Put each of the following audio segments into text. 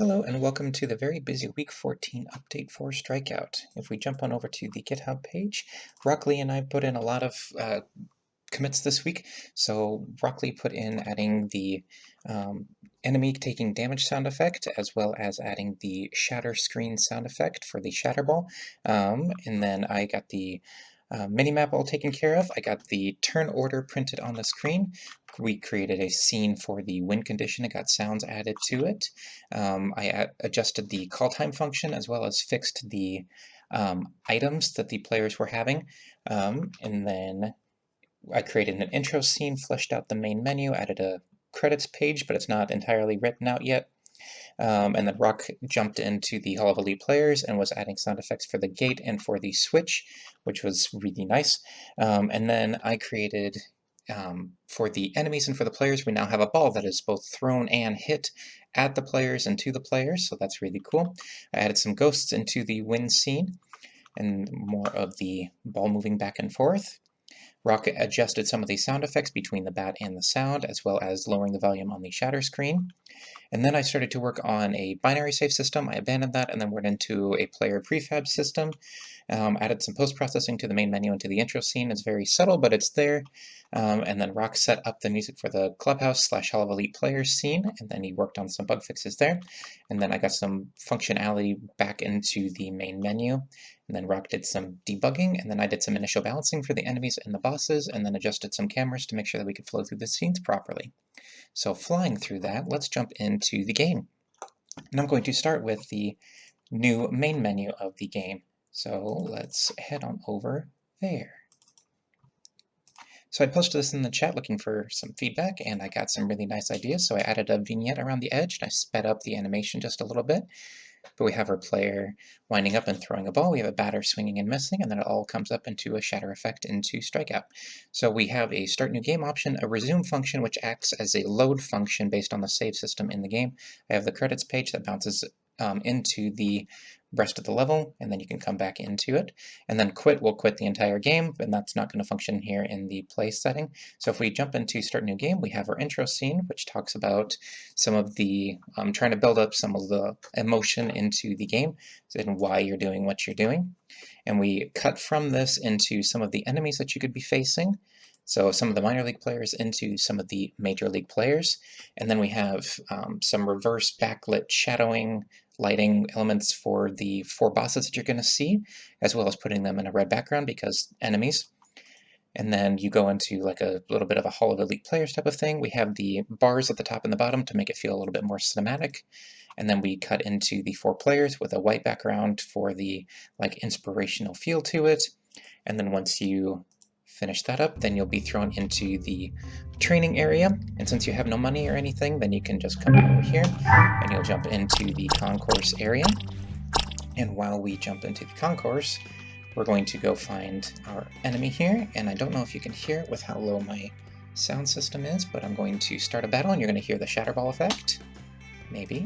Hello and welcome to the very busy week 14 update for Strikeout. If we jump on over to the GitHub page, Rockley and I put in a lot of commits this week. So Rockley put in adding the enemy taking damage sound effect, as well as adding the shatter screen sound effect for the shatter ball. And then I got the minimap all taken care of. I got the turn order printed on the screen. We created a scene for the win condition. It got sounds added to it. I adjusted the call time function as well as fixed the items that the players were having. And then I created an intro scene, fleshed out the main menu, added a credits page, but it's not entirely written out yet. And then Rock jumped into the Hall of Elite Players and was adding sound effects for the gate and for the switch, which was really nice. And then I created, for the enemies and for the players, we now have a ball that is both thrown and hit at the players and to the players, so that's really cool. I added some ghosts into the win scene and more of the ball moving back and forth. Rock adjusted some of the sound effects between the bat and the sound, as well as lowering the volume on the shatter screen. And then I started to work on a binary save system. I abandoned that and then went into a player prefab system. Added some post-processing to the main menu and to the intro scene. It's very subtle, but it's there. And then Rock set up the music for the Clubhouse / Hall of Elite Players scene, and then he worked on some bug fixes there. And then I got some functionality back into the main menu. And then Rock did some debugging, and then I did some initial balancing for the enemies and the bosses, and then adjusted some cameras to make sure that we could flow through the scenes properly. So flying through that, let's jump into the game. And I'm going to start with the new main menu of the game. So let's head on over there. So I posted this in the chat looking for some feedback, and I got some really nice ideas. So I added a vignette around the edge, and I sped up the animation just a little bit. But we have our player winding up and throwing a ball. We have a batter swinging and missing, and then it all comes up into a shatter effect into strikeout. So we have a start new game option, a resume function, which acts as a load function based on the save system in the game. I have the credits page that bounces into the rest of the level, and then you can come back into it. And then quit will quit the entire game, and that's not going to function here in the play setting. So if we jump into start new game, we have our intro scene, which talks about some of the, trying to build up some of the emotion into the game and why you're doing what you're doing. And we cut from this into some of the enemies that you could be facing. So some of the minor league players into some of the major league players. And then we have some reverse backlit shadowing lighting elements for the 4 bosses that you're going to see, as well as putting them in a red background because enemies. And then you go into like a little bit of a Hall of Elite Players type of thing. We have the bars at the top and the bottom to make it feel a little bit more cinematic. And then we cut into the 4 players with a white background for the like inspirational feel to it. And then once you finish that up, then you'll be thrown into the training area, and since you have no money or anything, then you can just come over here and you'll jump into the concourse area. And while we jump into the concourse, we're going to go find our enemy here, and I don't know if you can hear it with how low my sound system is, but I'm going to start a battle and you're going to hear the shatterball effect, maybe,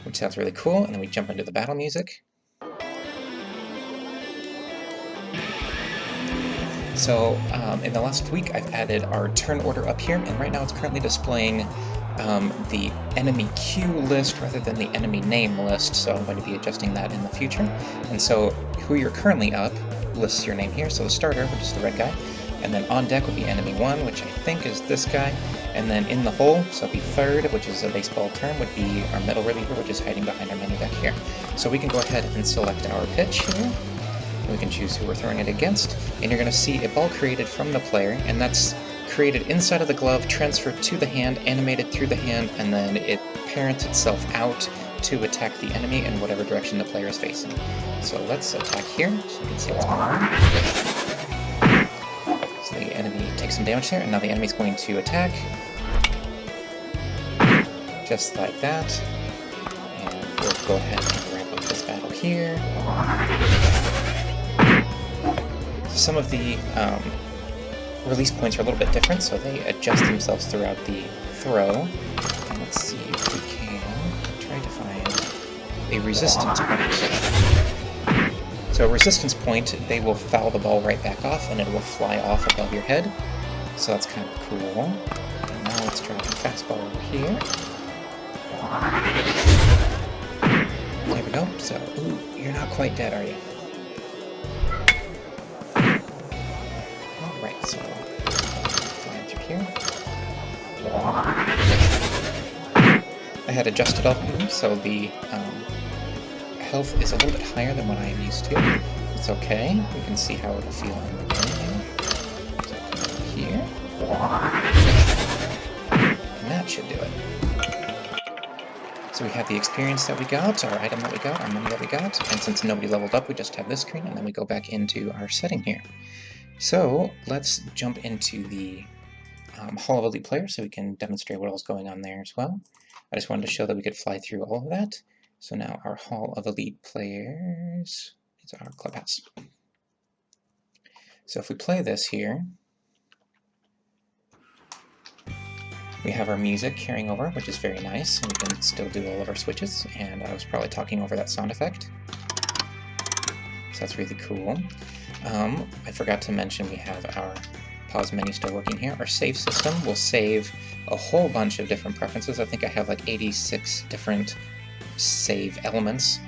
which sounds really cool. And then we jump into the battle music. So in the last week, I've added our turn order up here, and right now it's currently displaying the enemy queue list rather than the enemy name list, so I'm going to be adjusting that in the future. And so who you're currently up lists your name here, so the starter, which is the red guy, and then on deck would be enemy 1, which I think is this guy, and then in the hole, so it'd be third, which is a baseball term, would be our middle reliever, which is hiding behind our menu deck here. So we can go ahead and select our pitch here. We can choose who we're throwing it against, and you're going to see a ball created from the player, and that's created inside of the glove, transferred to the hand, animated through the hand, and then it parents itself out to attack the enemy in whatever direction the player is facing. So let's attack here, so you can see what's going on. So the enemy takes some damage there, and now the enemy's going to attack. Just like that. And we'll go ahead and wrap up this battle here. Some of the release points are a little bit different, so they adjust themselves throughout the throw. And let's see if we can try to find a resistance point. So a resistance point, they will foul the ball right back off, and it will fly off above your head. So that's kind of cool. And now let's try the fastball over here. There we go. So, ooh, you're not quite dead, are you? Alright, so flying through here. I had adjusted all of them, so the health is a little bit higher than what I am used to. It's okay. We can see how it'll feel in the game now. So come over here. And that should do it. So we have the experience that we got, our item that we got, our money that we got, and since nobody leveled up, we just have this screen, and then we go back into our setting here. So let's jump into the Hall of Elite Players so we can demonstrate what else is going on there as well. I just wanted to show that we could fly through all of that. So now our Hall of Elite Players is our clubhouse. So if we play this here, we have our music carrying over, which is very nice, and we can still do all of our switches, and I was probably talking over that sound effect. So that's really cool. I forgot to mention we have our pause menu still working here. Our save system will save a whole bunch of different preferences. I think I have like 86 different save elements,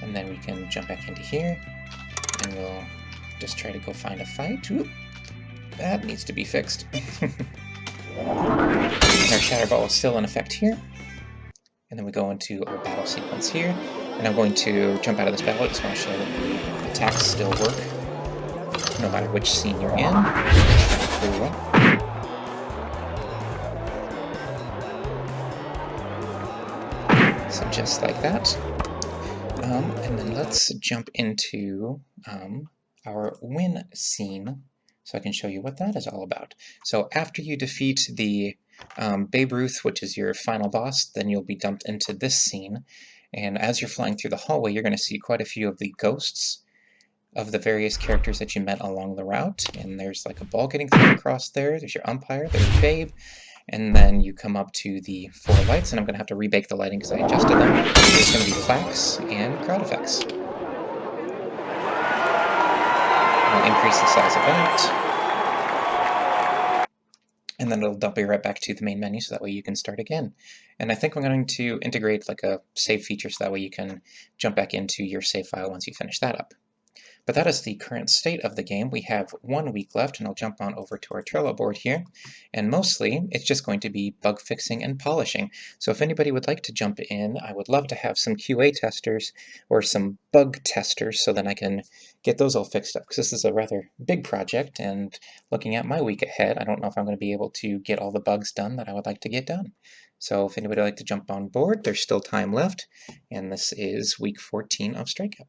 and then we can jump back into here, and we'll just try to go find a fight. Oop, that needs to be fixed. Our Shatter Ball is still in effect here, and then we go into our battle sequence here, and I'm going to jump out of this battle. I just want to show that the attacks still work, no matter which scene you're in. Cool. So just like that. And then let's jump into our win scene, so I can show you what that is all about. So after you defeat the Babe Ruth, which is your final boss, then you'll be dumped into this scene. And as you're flying through the hallway, you're going to see quite a few of the ghosts of the various characters that you met along the route. And there's like a ball getting thrown across there. There's your umpire, there's Babe. And then you come up to the 4 lights, and I'm going to have to rebake the lighting because I adjusted them. There's going to be plaques and crowd effects. I'll increase the size of that. And then it'll dump you right back to the main menu, so that way you can start again. And I think I'm going to integrate like a save feature, so that way you can jump back into your save file once you finish that up. But that is the current state of the game. We have 1 week left, and I'll jump on over to our Trello board here. And mostly, it's just going to be bug fixing and polishing. So if anybody would like to jump in, I would love to have some QA testers or some bug testers, so then I can get those all fixed up. Because this is a rather big project, and looking at my week ahead, I don't know if I'm going to be able to get all the bugs done that I would like to get done. So if anybody would like to jump on board, there's still time left, and this is week 14 of Strikeout.